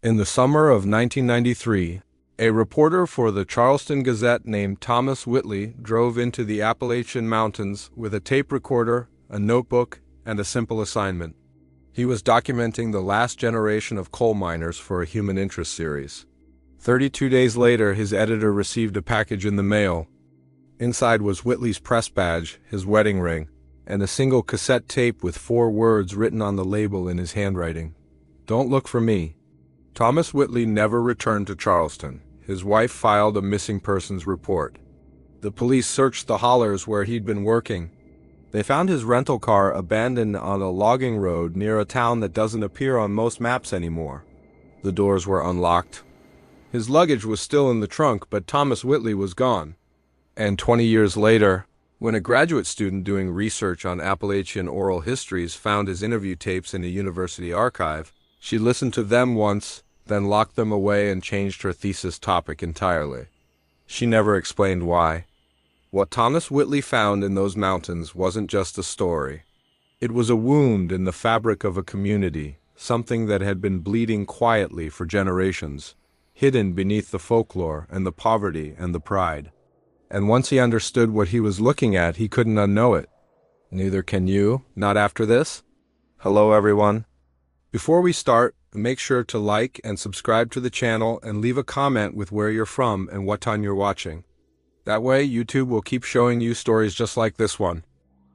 In the summer of 1993, a reporter for the Charleston Gazette named Thomas Whitley drove into the Appalachian Mountains with a tape recorder, a notebook, and a simple assignment. He was documenting the last generation of coal miners for a human interest series. 32 days later, his editor received a package in the mail. Inside was Whitley's press badge, his wedding ring, and a single cassette tape with 4 words written on the label in his handwriting. "Don't look for me." Thomas Whitley never returned to Charleston. His wife filed a missing persons report. The police searched the hollers where he'd been working. They found his rental car abandoned on a logging road near a town that doesn't appear on most maps anymore. The doors were unlocked. His luggage was still in the trunk, but Thomas Whitley was gone. And 20 years later, when a graduate student doing research on Appalachian oral histories found his interview tapes in a university archive, she listened to them once, then locked them away and changed her thesis topic entirely. She never explained why. What Thomas Whitley found in those mountains wasn't just a story. It was a wound in the fabric of a community, something that had been bleeding quietly for generations, hidden beneath the folklore and the poverty and the pride. And once he understood what he was looking at, he couldn't unknow it. Neither can you, not after this. Hello, everyone. Before we start, make sure to like and subscribe to the channel and leave a comment with where you're from and what time you're watching. That way, YouTube will keep showing you stories just like this one.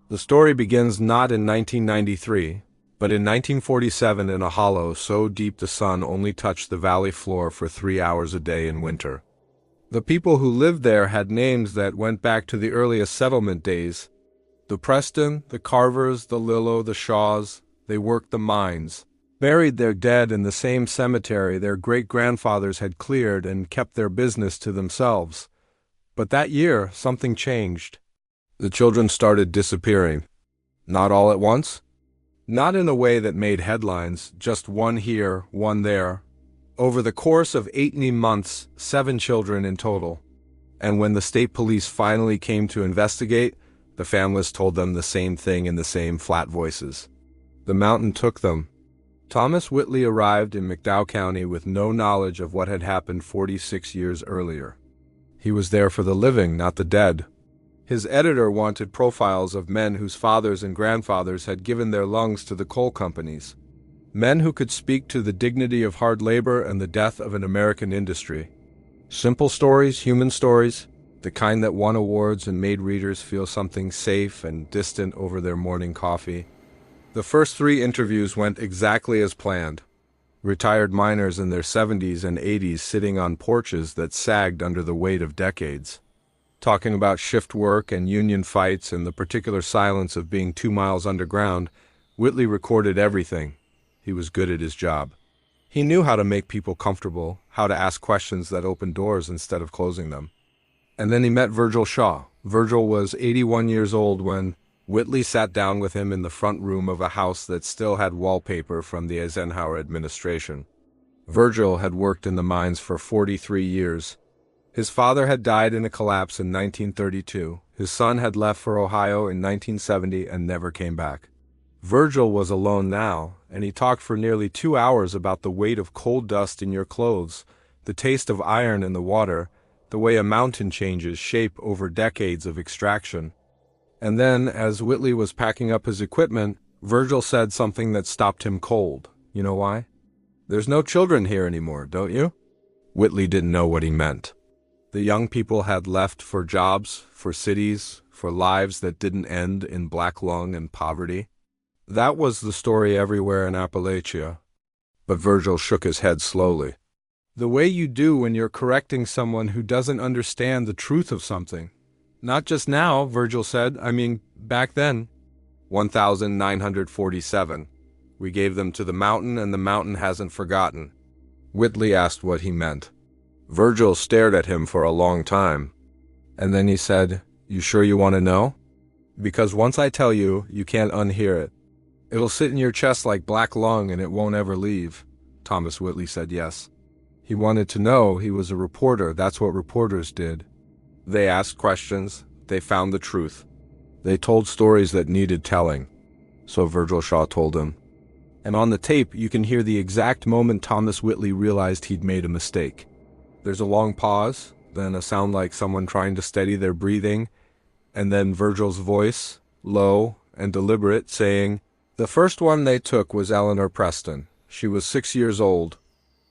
The story begins not in 1993, but in 1947 in a hollow so deep the sun only touched the valley floor for 3 hours a day in winter. The people who lived there had names that went back to the earliest settlement days. The Preston, the Carvers, the Lillo, the Shaws, they worked the mines, buried their dead in the same cemetery their great-grandfathers had cleared and kept their business to themselves. But that year, something changed. The children started disappearing. Not all at once. Not in a way that made headlines, just one here, one there. Over the course of 18 months, 7 children in total. And when the state police finally came to investigate, the families told them the same thing in the same flat voices. The mountain took them. Thomas Whitley arrived in McDowell County with no knowledge of what had happened 46 years earlier. He was there for the living, not the dead. His editor wanted profiles of men whose fathers and grandfathers had given their lungs to the coal companies. Men who could speak to the dignity of hard labor and the death of an American industry. Simple stories, human stories, the kind that won awards and made readers feel something safe and distant over their morning coffee. The first 3 interviews went exactly as planned. Retired miners in their 70s and 80s sitting on porches that sagged under the weight of decades. Talking about shift work and union fights and the particular silence of being 2 miles underground, Whitley recorded everything. He was good at his job. He knew how to make people comfortable, how to ask questions that opened doors instead of closing them. And then he met Virgil Shaw. Virgil was 81 years old when Whitley sat down with him in the front room of a house that still had wallpaper from the Eisenhower administration. Virgil had worked in the mines for 43 years. His father had died in a collapse in 1932. His son had left for Ohio in 1970 and never came back. Virgil was alone now, and he talked for nearly 2 hours about the weight of coal dust in your clothes, the taste of iron in the water, the way a mountain changes shape over decades of extraction. And then, as Whitley was packing up his equipment, Virgil said something that stopped him cold. You know why? "There's no children here anymore, don't you?" Whitley didn't know what he meant. The young people had left for jobs, for cities, for lives that didn't end in black lung and poverty. That was the story everywhere in Appalachia. But Virgil shook his head slowly. "The way you do when you're correcting someone who doesn't understand the truth of something. Not just now," Virgil said. "I mean, back then." 1,947. We gave them to the mountain, and the mountain hasn't forgotten. Whitley asked what he meant. Virgil stared at him for a long time. And then he said, "You sure you want to know? Because once I tell you, you can't unhear it. It'll sit in your chest like black lung, and it won't ever leave." Thomas Whitley said yes. He wanted to know. He was a reporter. That's what reporters did. They asked questions. They found the truth. They told stories that needed telling. So Virgil Shaw told him. And on the tape, you can hear the exact moment Thomas Whitley realized he'd made a mistake. There's a long pause, then a sound like someone trying to steady their breathing, and then Virgil's voice, low and deliberate, saying, "The first one they took was Eleanor Preston. She was 6 years old.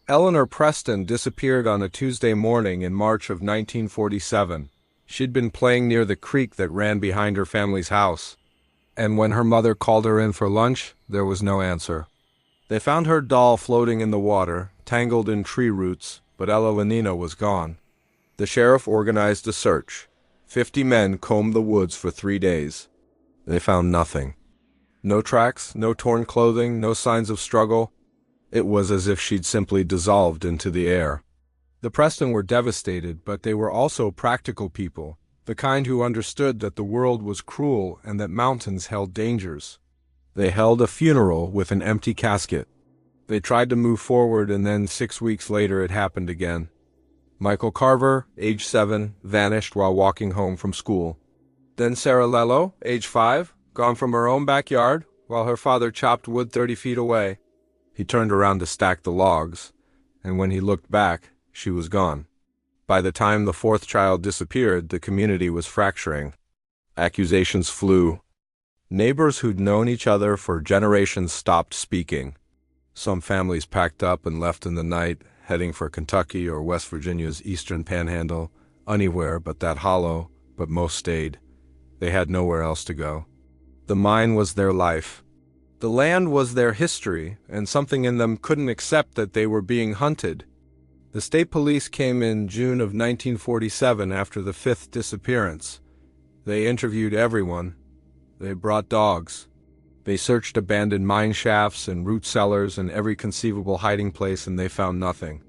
Eleanor Preston disappeared on a Tuesday morning in March of 1947. She'd been playing near the creek that ran behind her family's house. And when her mother called her in for lunch, there was no answer. They found her doll floating in the water, tangled in tree roots, but Ella Lenina was gone. The sheriff organized a search. 50 men combed the woods for 3 days. They found nothing. No tracks, no torn clothing, no signs of struggle. It was as if she'd simply dissolved into the air. The Preston were devastated, but they were also practical people, the kind who understood that the world was cruel and that mountains held dangers. They held a funeral with an empty casket. They tried to move forward, and then 6 weeks later it happened again. Michael Carver, age 7, vanished while walking home from school. Then Sarah Lello, age 5, gone from her own backyard while her father chopped wood 30 feet away. He turned around to stack the logs, and when he looked back, she was gone. By the time the 4th child disappeared, the community was fracturing. Accusations flew. Neighbors who'd known each other for generations stopped speaking. Some families packed up and left in the night, heading for Kentucky or West Virginia's eastern panhandle, anywhere but that hollow, but most stayed. They had nowhere else to go. The mine was their life. The land was their history, and something in them couldn't accept that they were being hunted. The state police came in June of 1947 after the 5th disappearance. They interviewed everyone. They brought dogs. They searched abandoned mine shafts and root cellars and every conceivable hiding place, and they found nothing.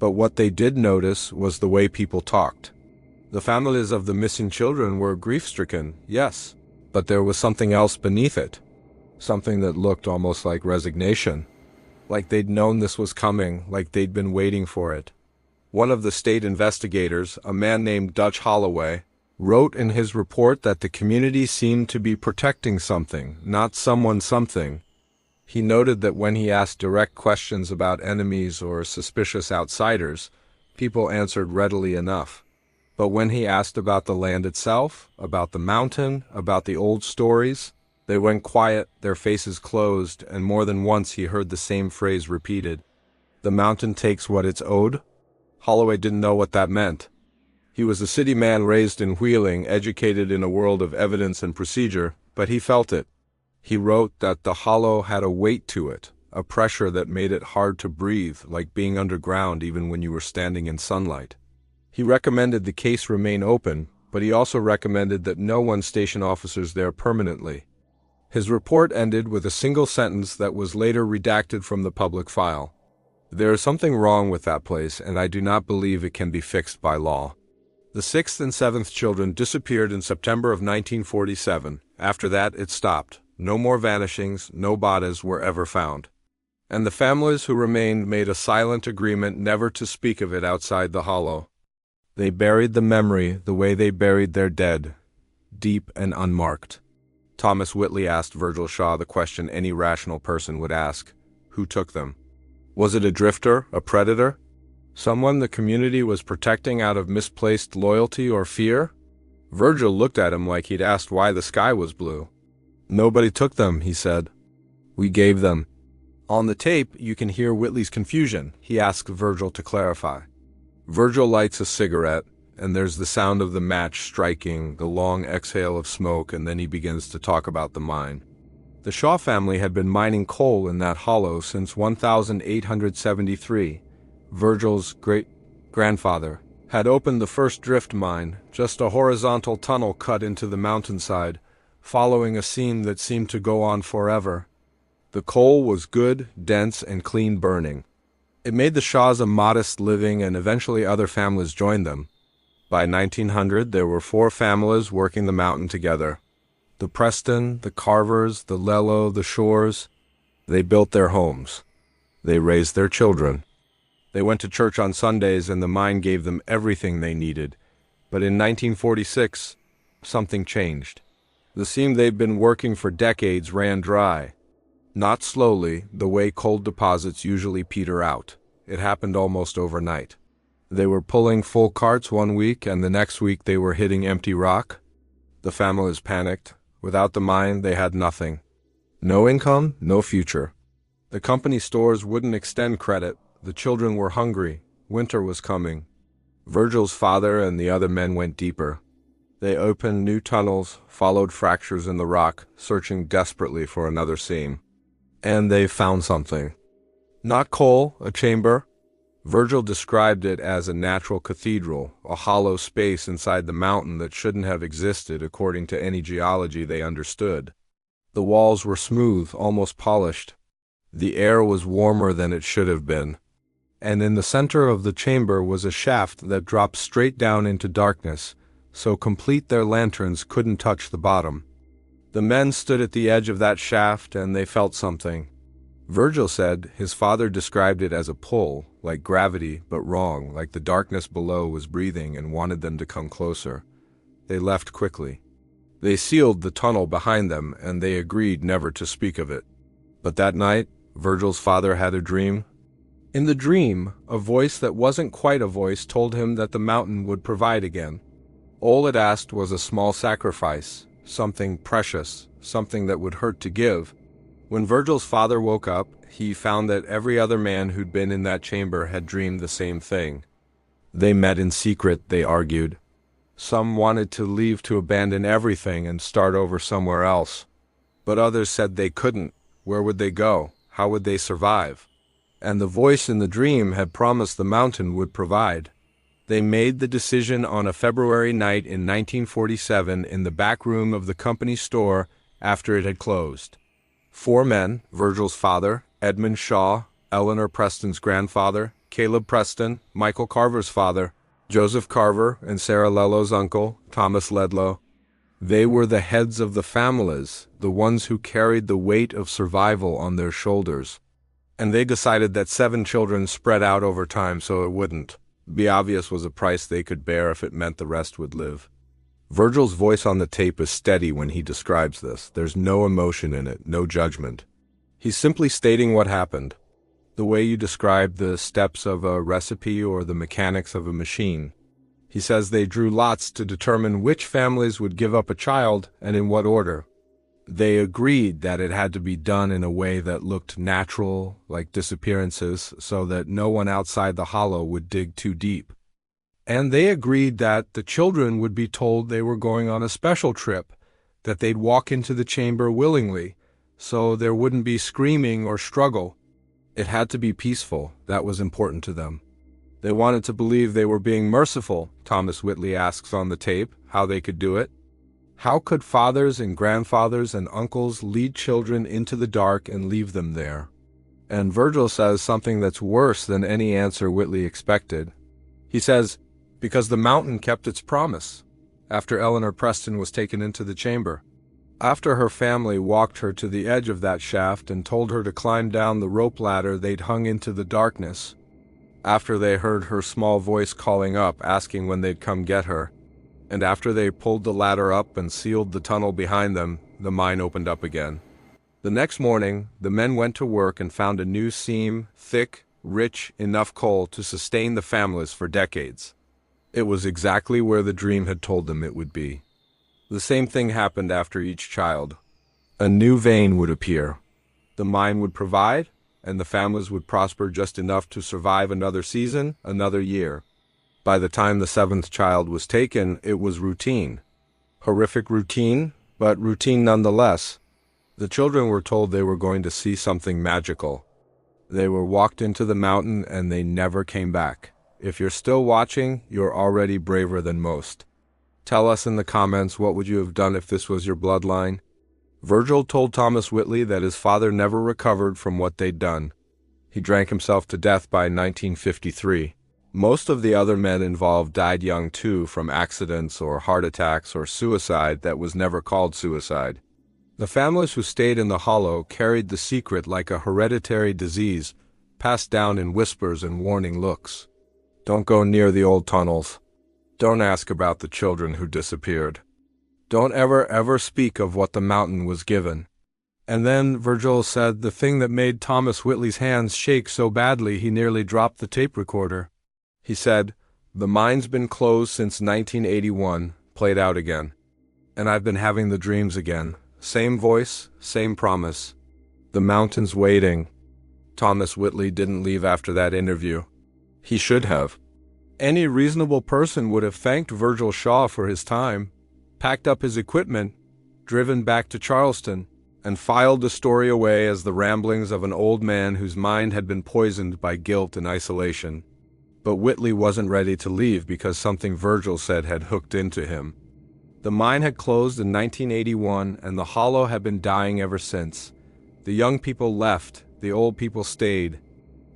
But what they did notice was the way people talked. The families of the missing children were grief-stricken, yes, but there was something else beneath it. Something that looked almost like resignation. Like they'd known this was coming, like they'd been waiting for it. One of the state investigators, a man named Dutch Holloway, wrote in his report that the community seemed to be protecting something, not someone something. He noted that when he asked direct questions about enemies or suspicious outsiders, people answered readily enough. But when he asked about the land itself, about the mountain, about the old stories, they went quiet, their faces closed, and more than once he heard the same phrase repeated. The mountain takes what it's owed? Holloway didn't know what that meant. He was a city man raised in Wheeling, educated in a world of evidence and procedure, but he felt it. He wrote that the hollow had a weight to it, a pressure that made it hard to breathe, like being underground even when you were standing in sunlight. He recommended the case remain open, but he also recommended that no one station officers there permanently. His report ended with a single sentence that was later redacted from the public file. There is something wrong with that place, and I do not believe it can be fixed by law. The 6th and 7th children disappeared in September of 1947. After that, it stopped. No more vanishings, no bodies were ever found. And the families who remained made a silent agreement never to speak of it outside the hollow. They buried the memory the way they buried their dead, deep and unmarked. Thomas Whitley asked Virgil Shaw the question any rational person would ask: who took them? Was it a drifter, a predator? Someone the community was protecting out of misplaced loyalty or fear? Virgil looked at him like he'd asked why the sky was blue. Nobody took them, he said. We gave them. On the tape, you can hear Whitley's confusion. He asks Virgil to clarify. Virgil lights a cigarette, and there's the sound of the match striking, the long exhale of smoke, and then he begins to talk about the mine. The Shaw family had been mining coal in that hollow since 1873. Virgil's great-grandfather had opened the first drift mine, just a horizontal tunnel cut into the mountainside, following a seam that seemed to go on forever. The coal was good, dense, and clean burning. It made the Shaws a modest living, and eventually other families joined them. By 1900, there were 4 families working the mountain together. The Preston, the Carvers, the Lello, the Shores. They built their homes. They raised their children. They went to church on Sundays, and the mine gave them everything they needed. But in 1946, something changed. The seam they'd been working for decades ran dry. Not slowly, the way cold deposits usually peter out. It happened almost overnight. They were pulling full carts one week, and the next week they were hitting empty rock. The families panicked. Without the mine, they had nothing. No income, no future. The company stores wouldn't extend credit. The children were hungry. Winter was coming. Virgil's father and the other men went deeper. They opened new tunnels, followed fractures in the rock, searching desperately for another seam. And they found something. Not coal, a chamber. Virgil described it as a natural cathedral, a hollow space inside the mountain that shouldn't have existed according to any geology they understood. The walls were smooth, almost polished. The air was warmer than it should have been. And in the center of the chamber was a shaft that dropped straight down into darkness, so complete their lanterns couldn't touch the bottom. The men stood at the edge of that shaft and they felt something. Virgil said his father described it as a pull, like gravity, but wrong, like the darkness below was breathing and wanted them to come closer. They left quickly. They sealed the tunnel behind them, and they agreed never to speak of it. But that night, Virgil's father had a dream. In the dream, a voice that wasn't quite a voice told him that the mountain would provide again. All it asked was a small sacrifice, something precious, something that would hurt to give. When Virgil's father woke up, he found that every other man who'd been in that chamber had dreamed the same thing. They met in secret, they argued. Some wanted to leave to abandon everything and start over somewhere else. But others said they couldn't. Where would they go? How would they survive? And the voice in the dream had promised the mountain would provide. They made the decision on a February night in 1947 in the back room of the company store after it had closed. 4 men, Virgil's father, Edmund Shaw, Eleanor Preston's grandfather, Caleb Preston, Michael Carver's father, Joseph Carver, and Sarah Lello's uncle, Thomas Ledlow. They were the heads of the families, the ones who carried the weight of survival on their shoulders. And they decided that 7 children spread out over time so it wouldn't be obvious was a price they could bear if it meant the rest would live. Virgil's voice on the tape is steady when he describes this. There's no emotion in it, no judgment. He's simply stating what happened, the way you describe the steps of a recipe or the mechanics of a machine. He says they drew lots to determine which families would give up a child and in what order. They agreed that it had to be done in a way that looked natural, like disappearances, so that no one outside the hollow would dig too deep. And they agreed that the children would be told they were going on a special trip, that they'd walk into the chamber willingly, so there wouldn't be screaming or struggle. It had to be peaceful. That was important to them. They wanted to believe they were being merciful. Thomas Whitley asks on the tape how they could do it. How could fathers and grandfathers and uncles lead children into the dark and leave them there? And Virgil says something that's worse than any answer Whitley expected. He says, because the mountain kept its promise, after Eleanor Preston was taken into the chamber. After her family walked her to the edge of that shaft and told her to climb down the rope ladder they'd hung into the darkness. After they heard her small voice calling up, asking when they'd come get her. And after they pulled the ladder up and sealed the tunnel behind them, the mine opened up again. The next morning, the men went to work and found a new seam, thick, rich, enough coal to sustain the families for decades. It was exactly where the dream had told them it would be. The same thing happened after each child. A new vein would appear. The mine would provide, and the families would prosper just enough to survive another season, another year. By the time the 7th child was taken, it was routine. Horrific routine, but routine nonetheless. The children were told they were going to see something magical. They were walked into the mountain and they never came back. If you're still watching, you're already braver than most. Tell us in the comments what would you have done if this was your bloodline. Virgil told Thomas Whitley that his father never recovered from what they'd done. He drank himself to death by 1953. Most of the other men involved died young too from accidents or heart attacks or suicide that was never called suicide. The families who stayed in the hollow carried the secret like a hereditary disease, passed down in whispers and warning looks. Don't go near the old tunnels. Don't ask about the children who disappeared. Don't ever speak of what the mountain was given. And then Virgil said the thing that made Thomas Whitley's hands shake so badly he nearly dropped the tape recorder. He said, "The mine's been closed since 1981, played out again. And I've been having the dreams again. Same voice, same promise. The mountain's waiting." Thomas Whitley didn't leave after that interview. He should have. Any reasonable person would have thanked Virgil Shaw for his time, packed up his equipment, driven back to Charleston, and filed the story away as the ramblings of an old man whose mind had been poisoned by guilt and isolation. But Whitley wasn't ready to leave because something Virgil said had hooked into him. The mine had closed in 1981, and the hollow had been dying ever since. The young people left, the old people stayed.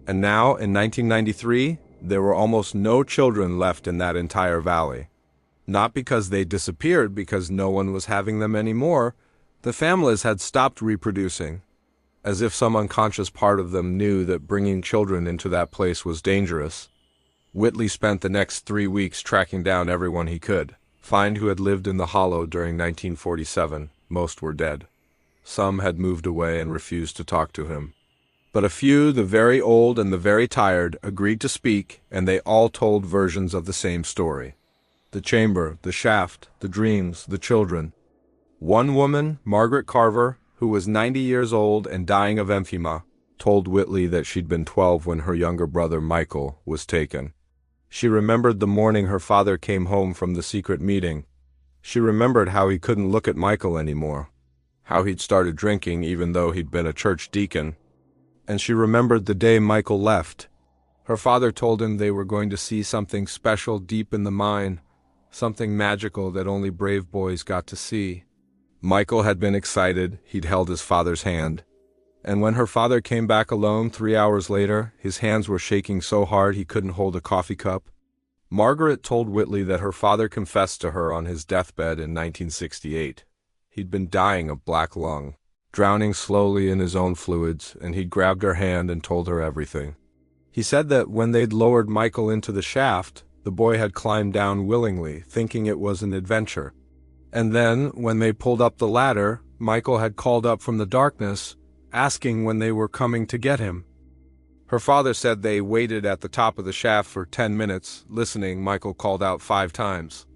And now, in 1993, there were almost no children left in that entire valley. Not because they disappeared, because no one was having them anymore. The families had stopped reproducing, as if some unconscious part of them knew that bringing children into that place was dangerous. Whitley spent the next 3 weeks tracking down everyone he could find who had lived in the hollow during 1947. Most were dead. Some had moved away and refused to talk to him. But a few, the very old and the very tired, agreed to speak, and they all told versions of the same story. The chamber, the shaft, the dreams, the children. One woman, Margaret Carver, who was 90 years old and dying of emphysema, told Whitley that she'd been 12 when her younger brother Michael was taken. She remembered the morning her father came home from the secret meeting. She remembered how he couldn't look at Michael anymore, how he'd started drinking even though he'd been a church deacon. And she remembered the day Michael left. Her father told him they were going to see something special deep in the mine, something magical that only brave boys got to see. Michael had been excited. He'd held his father's hand. And when her father came back alone 3 hours later, his hands were shaking so hard he couldn't hold a coffee cup. Margaret told Whitley that her father confessed to her on his deathbed in 1968. He'd been dying of black lung, drowning slowly in his own fluids, and he'd grabbed her hand and told her everything. He said that when they'd lowered Michael into the shaft, the boy had climbed down willingly, thinking it was an adventure. And then, when they pulled up the ladder, Michael had called up from the darkness, asking when they were coming to get him. Her father said they waited at the top of the shaft for 10 minutes, listening. Michael called out 5 times.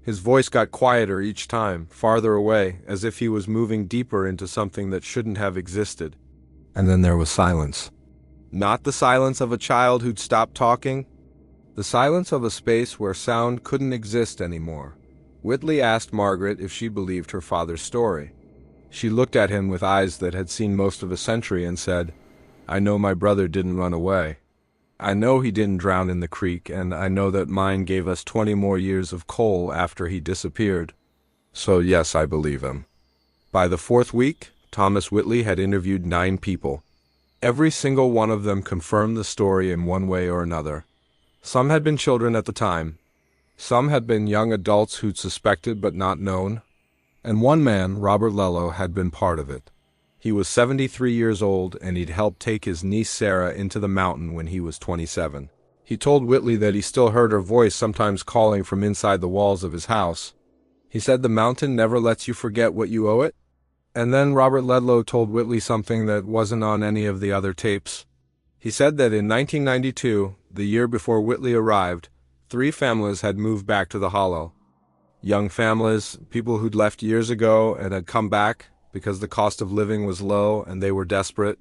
His voice got quieter each time, farther away, as if he was moving deeper into something that shouldn't have existed. And then there was silence. Not the silence of a child who'd stopped talking. The silence of a space where sound couldn't exist anymore. Whitley asked Margaret if she believed her father's story. She looked at him with eyes that had seen most of a century and said, "I know my brother didn't run away. I know he didn't drown in the creek, and I know that mine gave us 20 more years of coal after he disappeared. So yes, I believe him." By the 4th week, Thomas Whitley had interviewed 9 people. Every single one of them confirmed the story in one way or another. Some had been children at the time. Some had been young adults who'd suspected but not known. And one man, Robert Lello, had been part of it. He was 73 years old, and he'd helped take his niece Sarah into the mountain when he was 27. He told Whitley that he still heard her voice sometimes calling from inside the walls of his house. He said the mountain never lets you forget what you owe it. And then Robert Ledlow told Whitley something that wasn't on any of the other tapes. He said that in 1992, the year before Whitley arrived, 3 families had moved back to the hollow. Young families, people who'd left years ago and had come back because the cost of living was low and they were desperate.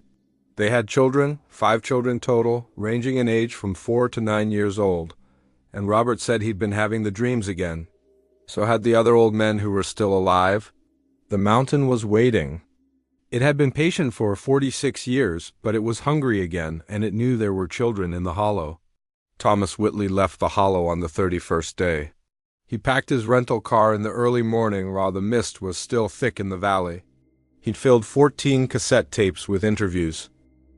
They had children, 5 children total, ranging in age from 4 to 9 years old. And Robert said he'd been having the dreams again. So had the other old men who were still alive. The mountain was waiting. It had been patient for 46 years, but it was hungry again, and it knew there were children in the hollow. Thomas Whitley left the hollow on the 31st day. He packed his rental car in the early morning while the mist was still thick in the valley. He'd filled 14 cassette tapes with interviews.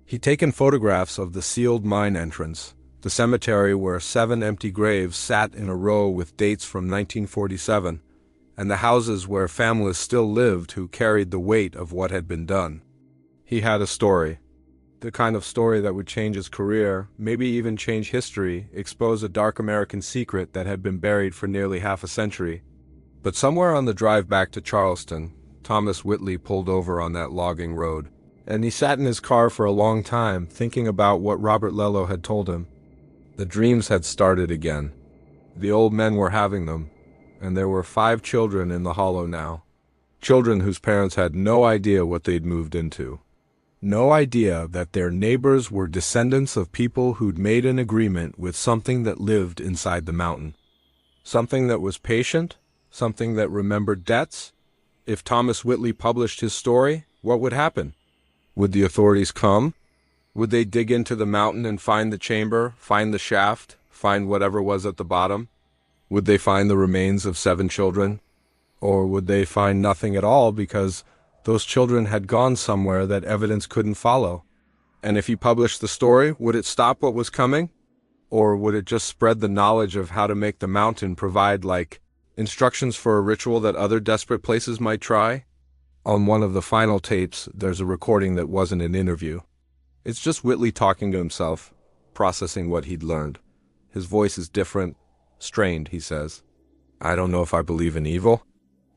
He'd taken photographs of the sealed mine entrance, the cemetery where 7 empty graves sat in a row with dates from 1947, and the houses where families still lived who carried the weight of what had been done. He had a story. The kind of story that would change his career, maybe even change history, expose a dark American secret that had been buried for nearly half a century. But somewhere on the drive back to Charleston, Thomas Whitley pulled over on that logging road, and he sat in his car for a long time, thinking about what Robert Lello had told him. The dreams had started again. The old men were having them, and there were 5 children in the hollow now. Children whose parents had no idea what they'd moved into. No idea that their neighbors were descendants of people who'd made an agreement with something that lived inside the mountain. Something that was patient, something that remembered debts. If Thomas Whitley published his story, what would happen? Would the authorities come? Would they dig into the mountain and find the chamber, find the shaft, find whatever was at the bottom? Would they find the remains of 7 children? Or would they find nothing at all because those children had gone somewhere that evidence couldn't follow? And if he published the story, would it stop what was coming? Or would it just spread the knowledge of how to make the mountain provide, like, instructions for a ritual that other desperate places might try? On one of the final tapes, there's a recording that wasn't an interview. It's just Whitley talking to himself, processing what he'd learned. His voice is different, strained, he says. I don't know if I believe in evil.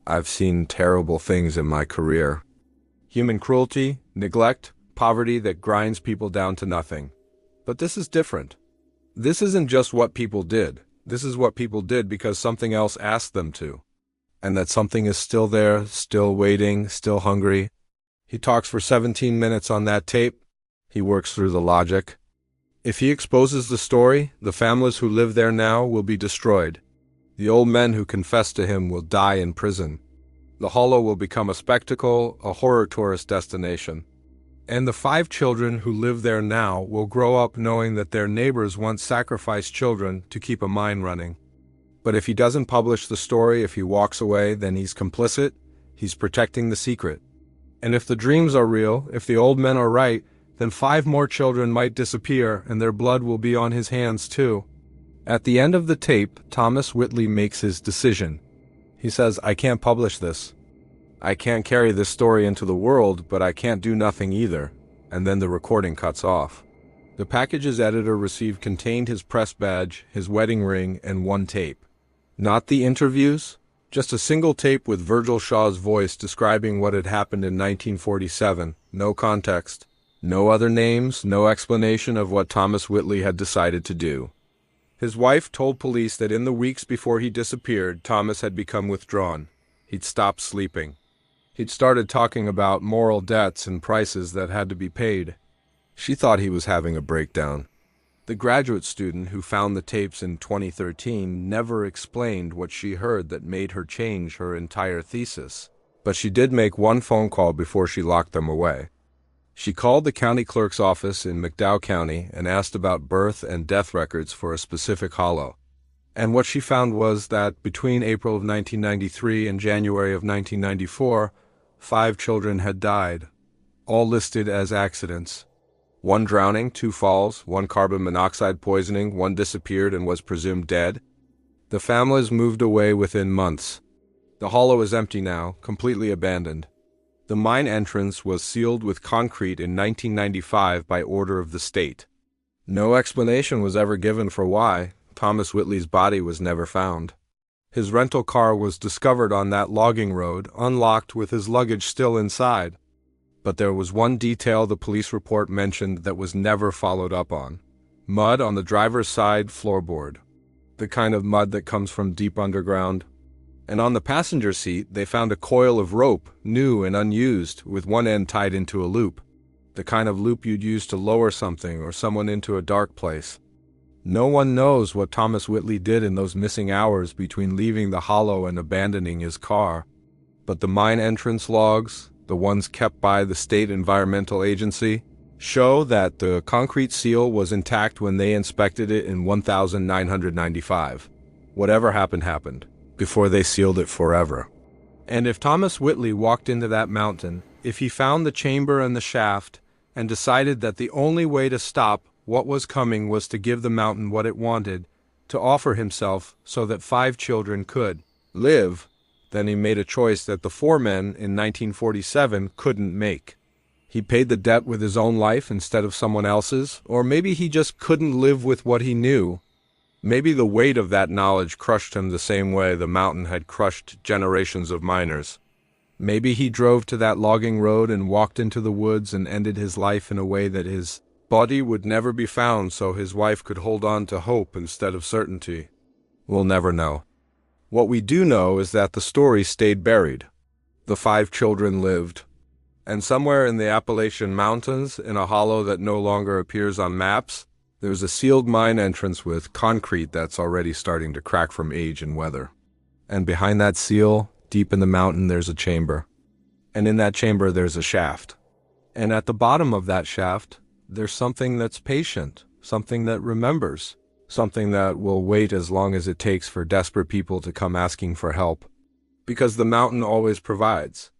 I've seen terrible things in my career. Human cruelty, neglect, poverty that grinds people down to nothing. But this is different. This isn't just what people did. This is what people did because something else asked them to. And that something is still there, still waiting, still hungry. He talks for 17 minutes on that tape. He works through the logic. If he exposes the story, the families who live there now will be destroyed. The old men who confess to him will die in prison. The hollow will become a spectacle, a horror tourist destination. And the 5 children who live there now will grow up knowing that their neighbors once sacrificed children to keep a mine running. But if he doesn't publish the story, if he walks away, then he's complicit. He's protecting the secret. And if the dreams are real, if the old men are right, then 5 more children might disappear and their blood will be on his hands too. At the end of the tape, Thomas Whitley makes his decision. He says, I can't publish this. I can't carry this story into the world, but I can't do nothing either. And then the recording cuts off. The package his editor received contained his press badge, his wedding ring, and 1 tape. Not the interviews, just a single tape with Virgil Shaw's voice describing what had happened in 1947. No context, no other names, no explanation of what Thomas Whitley had decided to do. His wife told police that in the weeks before he disappeared, Thomas had become withdrawn. He'd stopped sleeping. He'd started talking about moral debts and prices that had to be paid. She thought he was having a breakdown. The graduate student who found the tapes in 2013 never explained what she heard that made her change her entire thesis. But she did make 1 phone call before she locked them away. She called the county clerk's office in McDowell County and asked about birth and death records for a specific hollow. And what she found was that between April of 1993 and January of 1994, 5 children had died, all listed as accidents. 1 drowning, 2 falls, 1 carbon monoxide poisoning, 1 disappeared and was presumed dead. The families moved away within months. The hollow is empty now, completely abandoned. The mine entrance was sealed with concrete in 1995 by order of the state. No explanation was ever given for why. Thomas Whitley's body was never found. His rental car was discovered on that logging road, unlocked with his luggage still inside. But there was one detail the police report mentioned that was never followed up on. Mud on the driver's side floorboard. The kind of mud that comes from deep underground. And on the passenger seat, they found a coil of rope, new and unused, with one end tied into a loop. The kind of loop you'd use to lower something or someone into a dark place. No one knows what Thomas Whitley did in those missing hours between leaving the hollow and abandoning his car. But the mine entrance logs, the ones kept by the State Environmental Agency, show that the concrete seal was intact when they inspected it in 1995. Whatever happened, happened, before they sealed it forever. And if Thomas Whitley walked into that mountain, if he found the chamber and the shaft, and decided that the only way to stop what was coming was to give the mountain what it wanted, to offer himself so that 5 children could live, then he made a choice that the 4 men in 1947 couldn't make. He paid the debt with his own life instead of someone else's, or maybe he just couldn't live with what he knew. Maybe the weight of that knowledge crushed him the same way the mountain had crushed generations of miners. Maybe he drove to that logging road and walked into the woods and ended his life in a way that his body would never be found so his wife could hold on to hope instead of certainty. We'll never know. What we do know is that the story stayed buried. The 5 children lived. And somewhere in the Appalachian Mountains, in a hollow that no longer appears on maps, there's a sealed mine entrance with concrete that's already starting to crack from age and weather. And behind that seal, deep in the mountain, there's a chamber. And in that chamber, there's a shaft. And at the bottom of that shaft, there's something that's patient, something that remembers, something that will wait as long as it takes for desperate people to come asking for help. Because the mountain always provides.